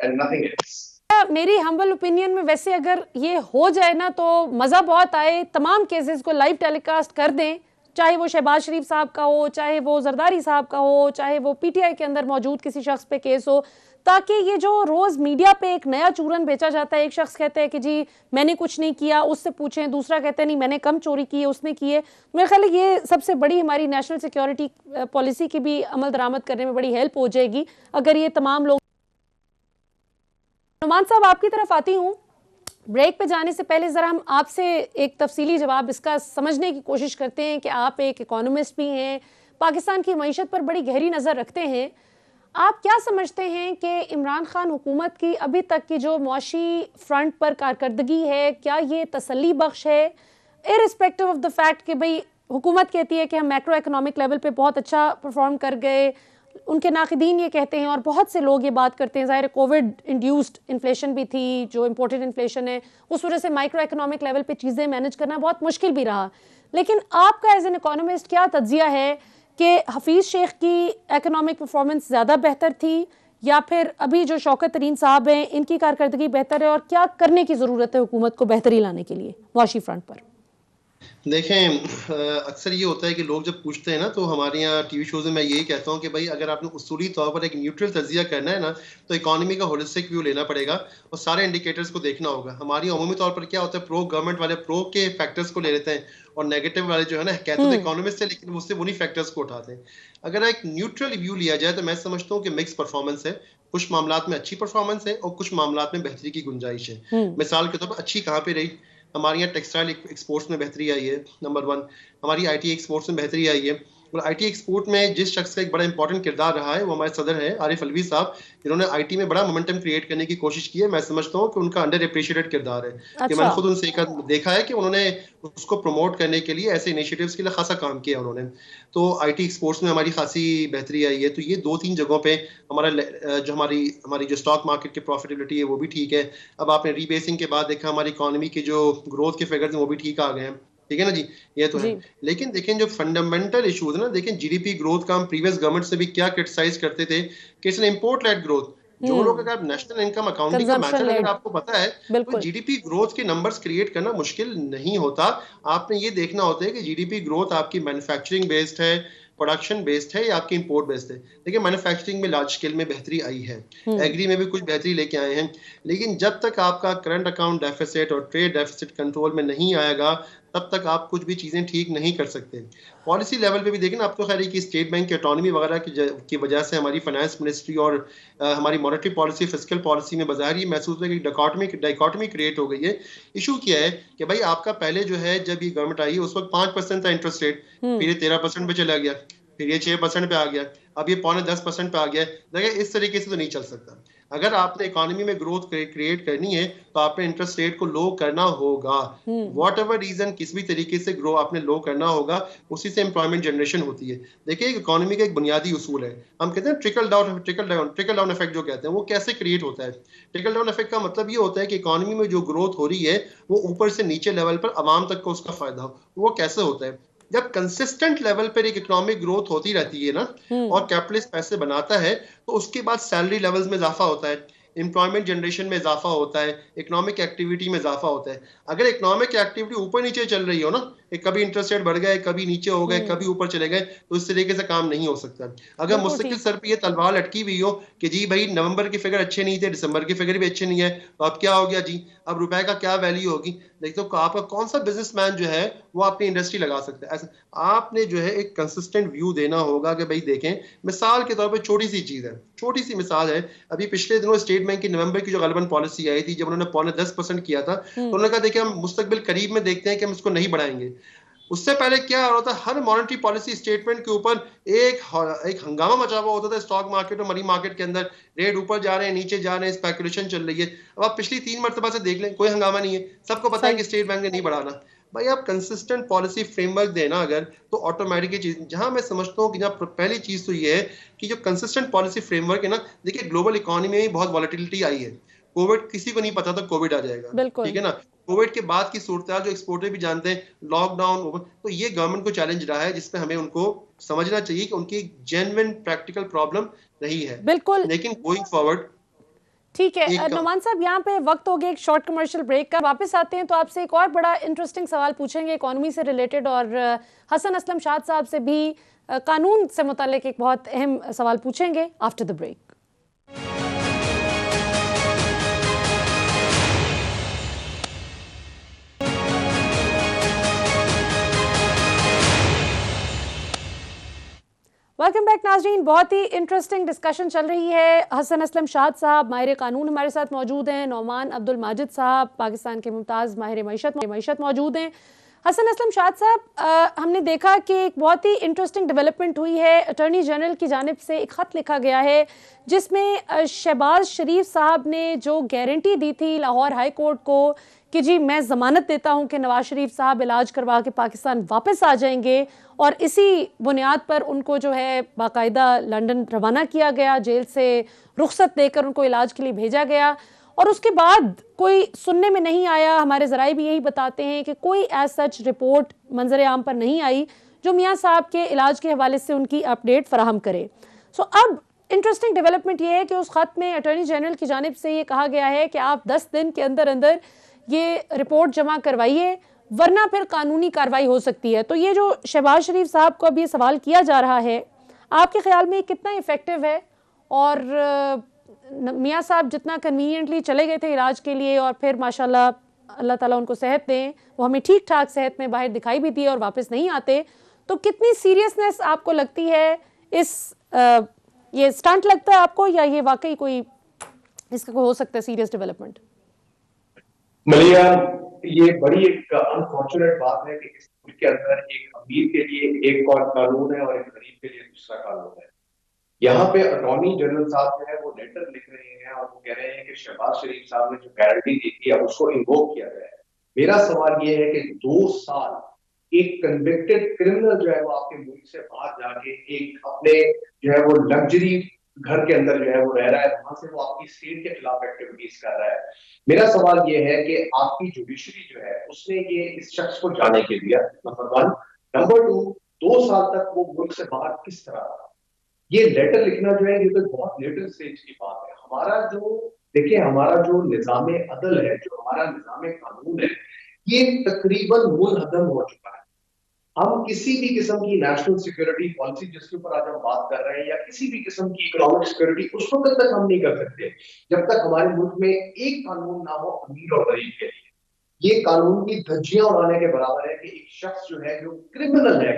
and nothing else. मेरी हम्बल ओपिनियन में वैसे अगर ये हो जाए ना तो मज़ा बहुत आए, तमाम केसेस को लाइव टेलीकास्ट कर दें, चाहे वो शहबाज शरीफ साहब का हो, चाहे वो जरदारी साहब का हो, चाहे वो पीटीआई के अंदर मौजूद किसी शख्स पे केस हो, ताकि ये जो रोज़ मीडिया पे एक नया चूरन बेचा जाता है, एक शख्स कहता है कि जी मैंने कुछ नहीं किया, उससे पूछें, दूसरा कहता है नहीं मैंने कम चोरी की है, उसने की है। मेरे ख्याल है ये सबसे बड़ी हमारी नेशनल सिक्योरिटी पॉलिसी की भी अमल दरामद करने में बड़ी हेल्प हो जाएगी अगर ये तमाम लोग। नुमान साहब आपकी तरफ आती हूँ। ब्रेक पे जाने से पहले ज़रा हम आपसे एक तफसीली जवाब इसका समझने की कोशिश करते हैं कि आप एक इकोनॉमिस्ट भी हैं, पाकिस्तान की मईशत पर बड़ी गहरी नज़र रखते हैं। आप क्या समझते हैं कि इमरान खान हुकूमत की अभी तक की जो मुआशी फ्रंट पर कारकर्दगी है, क्या ये तसल्ली बख्श है, इर्रिस्पेक्टिव ऑफ द फैक्ट कि भाई हुकूमत कहती है कि हम मैक्रो इकोनॉमिक लेवल पे बहुत अच्छा परफॉर्म कर गए, उनके नाक़िदीन ये कहते हैं और बहुत से लोग ये बात करते हैं, ज़ाहिर कोविड इंड्यूस्ड इन्फ्लेशन भी थी, जो इम्पोर्टेड इन्फ्लेशन है, उस वजह से माइक्रो इकोनॉमिक लेवल पे चीज़ें मैनेज करना बहुत मुश्किल भी रहा। लेकिन आपका एज एन इकोनॉमिस्ट क्या तज्जिया है कि हफीज़ शेख की इकोनॉमिक परफॉर्मेंस ज़्यादा बेहतर थी या फिर अभी जो शौकत तरीन साहब हैं इनकी कारकर्दगी बेहतर है, और क्या करने की ज़रूरत है हुकूमत को बेहतरी लाने के लिए मुआशी फ्रंट पर? देखें, अक्सर ये होता है कि लोग जब पूछते हैं ना, तो हमारे यहाँ टीवी शोज़ में मैं यही कहता हूँ कि भाई अगर आपने उसूली तौर पर एक न्यूट्रल तजिया करना है ना, तो इकोनॉमी का होलिस्टिक व्यू लेना पड़ेगा और सारे इंडिकेटर्स को देखना होगा। हमारी अमूमी तौर पर क्या होता है, प्रो गवर्नमेंट वाले प्रो के फैक्टर्स को ले लेते हैं और नेगेटिव वाले जो है ना, कहते तो इकोनॉमिस्ट है लेकिन उससे उन्हीं फैक्टर्स को उठाते हैं। अगर एक न्यूट्रल व्यू लिया जाए तो मैं समझता हूँ कि मिक्स परफॉर्मेंस है, कुछ मामलात में अच्छी परफॉर्मेंस है और कुछ मामलात में बेहतरी की गुंजाइश है। मिसाल के तौर पर अच्छी कहाँ पे रही, हमारे यहाँ टेक्सटाइल एक्सपोर्ट्स में बेहतरी आई है, नंबर 1। हमारी आईटी एक्सपोर्ट्स में बेहतरी आई है, और आईटी एक्सपोर्ट में जिस शख्स का एक बड़ा इंपॉर्टेंट किरदार रहा है वो हमारे सदर है आरिफ अलवी साहब, जिन्होंने आईटी में बड़ा मोमेंटम क्रिएट करने की कोशिश की है। मैं समझता हूँ कि उनका अंडर अप्रिशिएटेड किरदार है। अच्छा। कि मैंने खुद उनसे देखा है कि उन्होंने उसको प्रमोट करने के लिए ऐसे इनिशिएटिव्स के लिए खासा काम किया उन्होंने। तो आईटी एक्सपोर्ट्स में हमारी खासी बेहतरी आई है। तो ये 2-3 जगहों पे हमारा जो हमारी जो स्टॉक मार्केट की प्रॉफिटेबिलिटी है वो भी ठीक है। अब आपने रीबेसिंग के बाद देखा हमारी इकोनॉमी की जो ग्रोथ के फिगर्स हैं वो भी ठीक आ गए हैं, ठीक है ना जी, ये तो है। लेकिन देखें जो फंडामेंटल इश्यूज है ना, देखें जीडीपी ग्रोथ का हम प्रीवियस गवर्नमेंट से भी क्या क्रिटिसाइज करते थे कि इसने इंपोर्ट लेड ग्रोथ, जो लोग अगर नेशनल इनकम अकाउंटिंग का मैथड अगर आपको पता है तो जीडीपी ग्रोथ के नंबर्स क्रिएट करना मुश्किल नहीं होता। आपने ये देखना होता है कि जीडीपी ग्रोथ आपकी मैन्युफैक्चरिंग बेस्ड है, प्रोडक्शन बेस्ड है या आपकी इंपोर्ट बेस्ड है। देखिए मैन्युफैक्चरिंग में लार्ज स्केल में बेहतरी आई है, एग्री में भी कुछ बेहतरी लेके आए हैं, लेकिन जब तक आपका करंट अकाउंट डेफिसिट और ट्रेड डेफिसिट कंट्रोल में नहीं आएगा तब तक आप कुछ भी चीज़ें ठीक नहीं कर सकते। पॉलिसी लेवल पे भी देखें ना, आप तो खैर कि स्टेट बैंक की ऑटोनॉमी वगैरह की वजह से हमारी फाइनेंस मिनिस्ट्री और हमारी मॉनेटरी पॉलिसी फिस्कल पॉलिसी में बाजार ये महसूस है कि डाइकोटमी क्रिएट हो गई है। इशू क्या है कि भाई आपका पहले जो है जब ये गवर्नमेंट आई उस वक्त 5% था इंटरेस्ट रेट, फिर ये 13% पे चला गया, फिर ये 6% पे आ गया, अब ये 9.5% पे आ गया। देखिए इस तरीके से तो नहीं चल सकता। अगर आपने इकोनॉमी में ग्रोथ क्रिएट करनी है तो आपने इंटरेस्ट रेट को लो करना होगा, वॉट एवर रीजन, किसी भी तरीके से ग्रो आपने लो करना होगा, उसी से एम्प्लॉयमेंट जनरेशन होती है। देखिए इकोनॉमी का एक बुनियादी उसूल है, हम कहते हैं ट्रिकल डाउन इफेक्ट जो कहते हैं, वो कैसे क्रिएट होता है। ट्रिकल डाउन इफेक्ट का मतलब ये होता है कि इकोनॉमी में जो ग्रोथ हो रही है वो ऊपर से नीचे लेवल पर आवाम तक को उसका फायदा हो। वो कैसे होता है, जब कंसिस्टेंट लेवल पर एक इकोनॉमिक ग्रोथ होती रहती है ना और कैपिटलिस्ट पैसे बनाता है तो उसके बाद सैलरी लेवल्स में इजाफा होता है, एम्प्लॉयमेंट जनरेशन में इजाफा होता है, इकोनॉमिक एक्टिविटी में इजाफा होता है। अगर इकोनॉमिक एक्टिविटी ऊपर नीचे चल रही हो ना, कभी इंटरेस्ट रेट बढ़ गए, कभी नीचे हो गए, कभी ऊपर चले गए, तो इस तरीके से काम नहीं हो सकता। अगर मुस्तकिल सर पे ये तलवार लटकी हुई हो कि जी भाई नवंबर के फिगर अच्छे नहीं थे, दिसंबर के फिगर भी अच्छे नहीं है, तो अब क्या हो गया जी, अब रुपए का क्या वैल्यू होगी, देखो तो आपका कौन सा बिजनेसमैन जो है वो अपनी इंडस्ट्री लगा सकता है। ऐसा आपने जो है एक कंसिस्टेंट व्यू देना होगा कि भाई देखें, मिसाल के तौर पर छोटी सी चीज है, छोटी सी मिसाल है, अभी पिछले दिनों स्टेट बैंक की नवंबर की जो गलबन पॉलिसी आई थी, जब उन्होंने 9.5% किया था, तो उन्होंने कहा देखिए हम मुस्तकबिल करीब में देखते हैं कि हम इसको नहीं बढ़ाएंगे। उससे पहले क्या हो रहा था, हर मॉनेटरी पॉलिसी स्टेटमेंट के ऊपर एक हंगामा मचा हुआ होता था स्टॉक मार्केट और मनी मार्केट के अंदर, रेट ऊपर जा रहे हैं, नीचे जा रहे हैं, स्पेकुलेशन चल रही है। अब आप पिछली 3 मरतबा से देख लें, कोई हंगामा नहीं है, सबको पता है कि स्टेट बैंक ने नहीं बढ़ाना। भाई आप कंसिस्टेंट पॉलिसी फ्रेमवर्क देना अगर, तो ऑटोमेटिकली चीज, जहां मैं समझता हूँ कि जहाँ पहली चीज तो ये है कि जो कंसिस्टेंट पॉलिसी फ्रेमवर्क है ना, देखिए ग्लोबल इकोनॉमी में बहुत वॉलेटिलिटी आई है। कोविड, किसी को नहीं पता था कोविड आ जाएगा, ठीक है ना। कोविड के बाद की सूरत जो एक्सपोर्टर भी जानते हैं, लॉकडाउन, तो ये गवर्नमेंट को चैलेंज रहा है, जिसमें हमें उनको समझना चाहिए कि उनकी जेन्युइन प्रैक्टिकल प्रॉब्लम रही है। बिल्कुल, लेकिन गोइंग फॉरवर्ड, ठीक है नुमान साहब, यहाँ पे वक्त हो गया एक शॉर्ट कमर्शियल ब्रेक का। वापस आते हैं तो आपसे एक और बड़ा इंटरेस्टिंग सवाल पूछेंगे इकोनॉमी से रिलेटेड, और हसन असलम शाद साहब से भी कानून से मुतालिक एक बहुत अहम सवाल पूछेंगे after the break. Welcome back नाजरीन, बहुत ही इंटरेस्टिंग डिस्कशन चल रही है। हसन असलम शाद साहब माहिर कानून हमारे साथ मौजूद हैं, नौमान अब्दुल माजिद साहब पाकिस्तान के मुमताज़ माहिर मईशत मौजूद हैं। हसन असलम शाद साहब, हमने देखा कि एक बहुत ही इंटरेस्टिंग डेवलपमेंट हुई है। अटॉर्नी जनरल की जानिब से एक ख़त लिखा गया है जिसमें शहबाज शरीफ साहब ने जो गारंटी दी थी लाहौर हाई कोर्ट को कि जी मैं ज़मानत देता हूं कि नवाज शरीफ साहब इलाज करवा के पाकिस्तान वापस आ जाएंगे, और इसी बुनियाद पर उनको जो है बाकायदा लंदन रवाना किया गया, जेल से रुख्सत देकर उनको इलाज के लिए भेजा गया, और उसके बाद कोई सुनने में नहीं आया। हमारे ज़राए भी यही बताते हैं कि कोई एज सच रिपोर्ट मंजर आम पर नहीं आई जो मियाँ साहब के इलाज के हवाले से उनकी अपडेट फराहम करे। सो अब इंटरेस्टिंग डेवलपमेंट ये है कि उस खत में अटॉर्नी जनरल की जानिब से ये कहा गया है कि आप 10 दिन के अंदर अंदर ये रिपोर्ट जमा करवाइए, वरना फिर कानूनी कार्रवाई हो सकती है। तो ये जो शहबाज शरीफ साहब को अब ये सवाल किया जा रहा है, आपके ख्याल में कितना इफेक्टिव है? और मियाँ साहब जितना कन्वीनियंटली चले गए थे इलाज के लिए, और फिर माशाल्लाह अल्लाह ताला उनको सेहत दें, वो हमें ठीक ठाक सेहत में बाहर दिखाई भी दिए और वापस नहीं आते, तो कितनी सीरियसनेस आपको लगती है इस ये स्टंट लगता है आपको, या ये वाकई कोई इसका कोई हो सकता है सीरियस डेवलपमेंट? मलिया, ये बड़ी एक अनफॉर्चुनेट बात है कि इस मुल्क के अंदर एक अमीर के लिए एक कानून है और एक गरीब के लिए दूसरा कानून है। यहाँ पे अटॉर्नी जनरल साहब जो है वो लेटर लिख रहे हैं और वो कह रहे हैं कि शहबाज शरीफ साहब ने जो गारंटी दी थी अब उसको इन्वोक किया गया है। मेरा सवाल ये है कि 2 साल एक कन्विक्टेड क्रिमिनल जो है वो आपके मुल्क से बाहर जाके एक अपने जो है वो लग्जरी घर के अंदर जो है वो रह रहा है, वहां से वो आपकी स्टेट के खिलाफ एक्टिविटीज कर रहा है। मेरा सवाल ये है कि आपकी जुडिशरी जो है उसने ये इस शख्स को जाने के दिया, नंबर 1। नंबर 2, 2 साल तक वो मुल्क से बाहर किस तरह रहा? ये लेटर लिखना जो है ये तो बहुत लेटर स्टेज की बात है। हमारा जो देखिए हमारा जो निज़ाम अदल है, जो हमारा निज़ाम कानून है, ये तकरीबन मुनहदम हो चुका है। हम किसी भी किस्म की नेशनल सिक्योरिटी पॉलिसी जिसके ऊपर आज हम बात कर रहे हैं, या किसी भी किस्म की इकोनॉमिक सिक्योरिटी, उस वक्त तक हम नहीं कर सकते जब तक हमारे मुल्क में एक कानून ना हो अमीर और गरीब के लिए। ये कानून की धज्जियां उड़ाने के बराबर है कि एक शख्स जो है, जो क्रिमिनल है,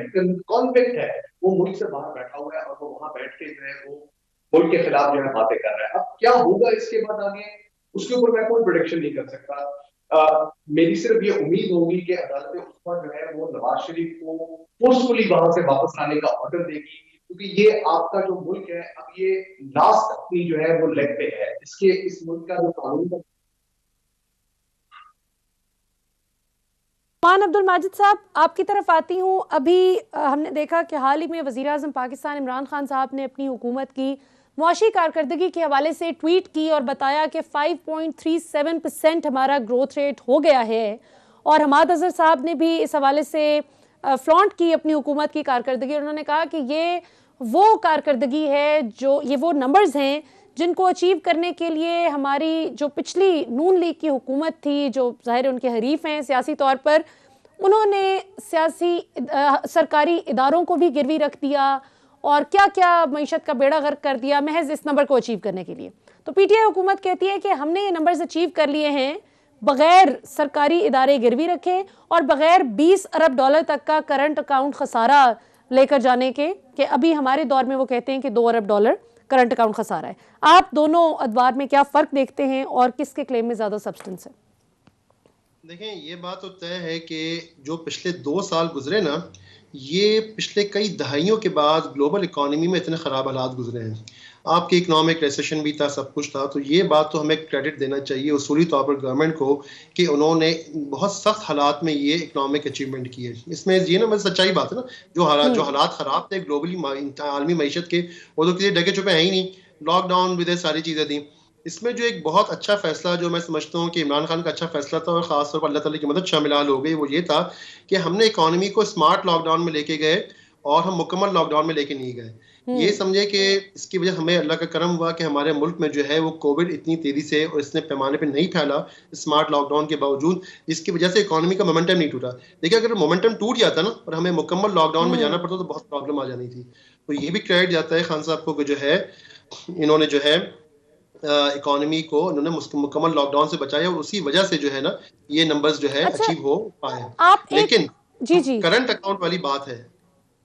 कॉन्विक्ट है, वो मुल्क से बाहर बैठा हुआ है और वो वहां बैठ के जो है वो मुल्क के खिलाफ जो है बातें कर रहा है। अब क्या होगा इसके बाद आगे, उसके ऊपर मैं कोई प्रेडिक्शन नहीं कर सकता। मेरी सिर्फ ये उम्मीद होगी कि अदालत उस पर जो है वो नवाज शरीफ को फोर्सफुली वहां से वापस लाने का ऑर्डर देगी, क्योंकि ये आपका जो मुल्क है अब ये लास्ट अपनी जो है वो लेग पे है। इसके इस मुल्क का जो कानून मान अब्दुल माजिद साहब, आपकी तरफ आती हूँ। अभी हमने देखा कि हाल ही में वज़ीर आज़म पाकिस्तान इमरान खान साहब ने अपनी हुकूमत की मुआशी कारकर्दगी के हवाले से ट्वीट की और बताया कि 5.37% हमारा ग्रोथ रेट हो गया है, और हमाद अज़हर साहब ने भी इस हवाले से फ्लॉन्ट की अपनी हुकूमत की कारकर्दगी। उन्होंने कहा कि ये वो कारकर्दगी है, जो ये वो नंबर्स हैं जिनको अचीव करने के लिए हमारी जो पिछली नून लीग की हुकूमत थी, जो ज़ाहिर उनके हरीफ हैं सियासी तौर पर, उन्होंने सरकारी इदारों को भी गिरवी रख दिया और क्या क्या मईशत का बेड़ा गर्क कर दिया महज इस नंबर को अचीव करने के लिए। तो पीटीआई हुकूमत कहती है कि हमने ये नंबर्स अचीव कर लिए हैं बगैर सरकारी इदारे गिरवी रखे और बगैर 20 अरब डॉलर तक का करंट अकाउंट खसारा लेकर जाने के, कि अभी हमारे दौर में वो कहते हैं कि 2 अरब डॉलर करंट अकाउंट खसारा है। आप दोनों अदवार में क्या फ़र्क देखते हैं और किसके क्लेम में ज़्यादा सब्सटेंस है? देखें, ये बात तो तय है कि जो पिछले 2 साल गुजरे ना, ये पिछले कई दहाइयों के बाद ग्लोबल इकोनॉमी में इतने ख़राब हालात गुजरे हैं। आपकी इकोनॉमिक रिसेशन भी था, सब कुछ था। तो ये बात तो हमें क्रेडिट देना चाहिए उसूली तौर पर गवर्नमेंट को कि उन्होंने बहुत सख्त हालात में ये इकोनॉमिक अचीवमेंट की है। इसमें ये ना मतलब सच्चाई बात है ना, जो हालात खराब थे ग्लोबली आलमी मईशत के, वो तो किसी ढके छुपे है ही नहीं। लॉकडाउन विद सारी चीज़ें थी। इसमें जो एक बहुत अच्छा फैसला जो मैं समझता हूँ कि इमरान खान का अच्छा फैसला था और ख़ासतौर पर अल्लाह ताला की मदद शामिल हो गई, वो ये था कि हमने इकोनॉमी को स्मार्ट लॉकडाउन में लेके गए और हम मुकम्मल लॉकडाउन में लेके नहीं गए। ये समझे कि इसकी वजह हमें अल्लाह का करम हुआ कि हमारे मुल्क में जो है वो कोविड इतनी तेज़ी से और इतने पैमाने पे नहीं फैला स्मार्ट लॉकडाउन के बावजूद, जिसकी वजह से इकोनॉमी का मोमेंटम नहीं टूटा। देखिए अगर मोमेंटम टूट जाता ना और हमें मुकम्मल लॉकडाउन में जाना पड़ता तो बहुत प्रॉब्लम आ जानी थी। तो ये भी क्रेडिट जाता है खान साहब को जो है इन्होंने जो है इकोनॉमी को उन्होंने मुकम्मल लॉकडाउन से बचाया और उसी वजह से जो है ना ये नंबर्स जो है अचीव हो पाए। लेकिन जी करंट अकाउंट वाली बात है,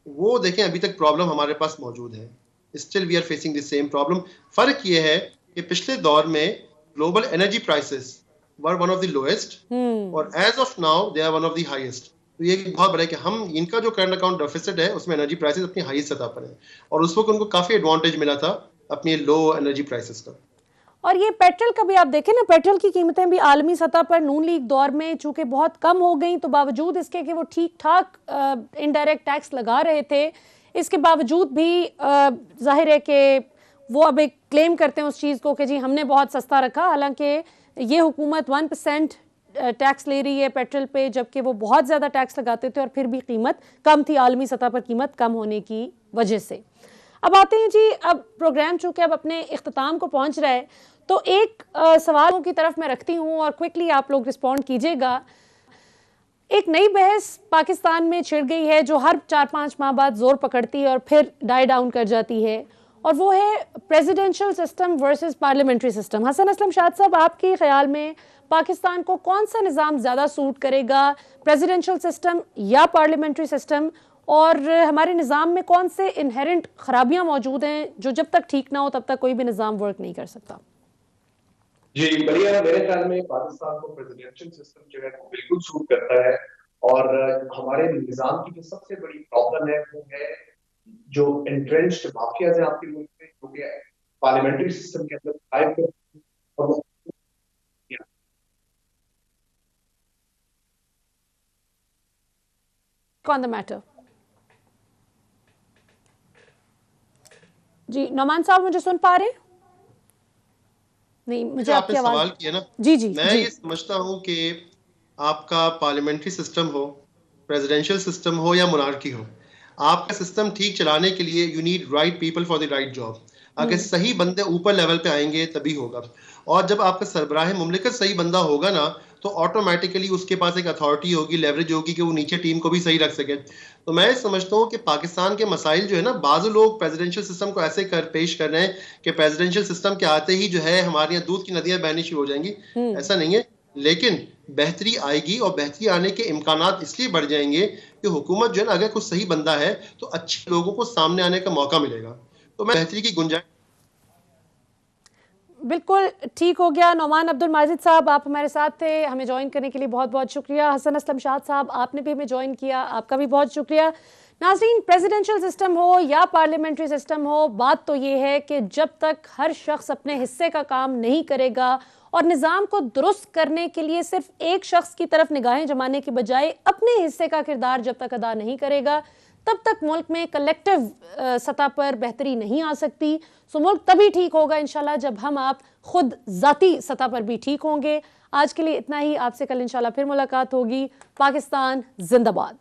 वो देखें अभी तक प्रॉब्लम हमारे पास मौजूद है। Still we are facing the same problem. फर्क ये है कि पिछले दौर में global energy prices were one of the lowest और as of now they are one of the highest. तो ये बहुत बड़ा है कि हम इनका जो करंट अकाउंट डेफिसिट है उसमें एनर्जी प्राइसेस अपनी हाईएस्ट सतह पर है और उस वक्त उनको काफी एडवांटेज मिला था अपनी लो एनर्जी प्राइसेस का। और ये पेट्रोल का भी आप देखें ना, पेट्रोल की कीमतें भी आलमी सतह पर नून लीग दौर में चूंकि बहुत कम हो गई, तो बावजूद इसके कि वो ठीक ठाक इनडायरेक्ट टैक्स लगा रहे थे, इसके बावजूद भी जाहिर है कि वो अब एक क्लेम करते हैं उस चीज़ को कि जी हमने बहुत सस्ता रखा। हालांकि ये हुकूमत 1% टैक्स ले रही है पेट्रोल पे, जबकि वो बहुत ज़्यादा टैक्स लगाते थे और फिर भी कीमत कम थी, आलमी सतह पर कीमत कम होने की वजह से। अब आते हैं जी, अब प्रोग्राम चूँकि अब अपने इख्तिताम को पहुँच रहा है, तो एक सवालों की तरफ मैं रखती हूँ और क्विकली आप लोग रिस्पॉन्ड कीजिएगा। एक नई बहस पाकिस्तान में छिड़ गई है जो हर 4-5 माह बाद जोर पकड़ती है और फिर डाई डाउन कर जाती है, और वो है presidential system versus parliamentary system. Hassan Aslam Shad साहब, आपके ख्याल में पाकिस्तान को कौन सा निज़ाम ज़्यादा सूट करेगा, प्रेसिडेंशियल सिस्टम या पार्लियामेंट्री सिस्टम? और हमारे निज़ाम में कौन से इनहेरेंट खराबियां मौजूद हैं जो जब तक ठीक ना हो तब तक कोई भी निज़ाम वर्क नहीं कर सकता? जी बढ़िया, मेरे ख्याल में पाकिस्तान को प्रेसिडेंशियल सिस्टम जो है वो बिल्कुल सूट करता है। और हमारे निज़ाम की जो सबसे बड़ी प्रॉब्लम है वो है जो एंट्रेंच्ड माफियाज हैं आपके मुल्क में, जो कि पार्लियामेंट्री सिस्टम के अंदर ऑन द मैटर। जी नौमान साहब, मुझे सुन पा रहे हैं? नहीं, मुझे आपकी आवाज सवाल किया ना। जी मैं ये समझता हूँ कि आपका पार्लियामेंट्री सिस्टम हो, प्रेसिडेंशियल सिस्टम हो या मोनार्की हो, आपका सिस्टम ठीक चलाने के लिए you need right people for the right job. अगर सही बंदे ऊपर लेवल पे आएंगे तभी होगा, और जब आपका सरबराह मुमलिकत सही बंदा होगा ना तो ऑटोमेटिकली उसके पास एक अथॉरिटी होगी, लेवरेज होगी कि वो नीचे टीम को भी सही रख सके। तो मैं समझता हूँ कि पाकिस्तान के मसाइल जो है ना, बाज़ लोग प्रेसिडेंशियल सिस्टम को ऐसे पेश कर रहे हैं कि प्रेसिडेंशियल सिस्टम के आते ही जो है हमारे यहाँ दूध की नदियां बहनी शुरू हो जाएंगी। ऐसा नहीं है, लेकिन बेहतरी आएगी और बेहतरी आने के इम्कानात इसलिए बढ़ जाएंगे कि हुकूमत जो है ना, अगर कुछ सही बंदा है तो अच्छे लोगों को सामने आने का मौका मिलेगा। तो मैं बेहतरी की गुंजाइश बिल्कुल ठीक हो गया। नौमान अब्दुल माजिद साहब, आप हमारे साथ थे, हमें ज्वाइन करने के लिए बहुत बहुत शुक्रिया। हसन असलम शाद साहब, आपने भी हमें ज्वाइन किया, आपका भी बहुत शुक्रिया। नाज़रीन, प्रेसिडेंशियल सिस्टम हो या पार्लियामेंट्री सिस्टम हो, बात तो ये है कि जब तक हर शख्स अपने हिस्से का काम नहीं करेगा और निज़ाम को दुरुस्त करने के लिए सिर्फ एक शख्स की तरफ निगाहें जमाने के बजाय अपने हिस्से का किरदार जब तक अदा नहीं करेगा, तब तक मुल्क में कलेक्टिव सतह पर बेहतरी नहीं आ सकती। सो मुल्क तभी ठीक होगा इंशाल्लाह जब हम आप खुद ज़ाती सतह पर भी ठीक होंगे। आज के लिए इतना ही, आपसे कल इंशाल्लाह फिर मुलाकात होगी। पाकिस्तान जिंदाबाद।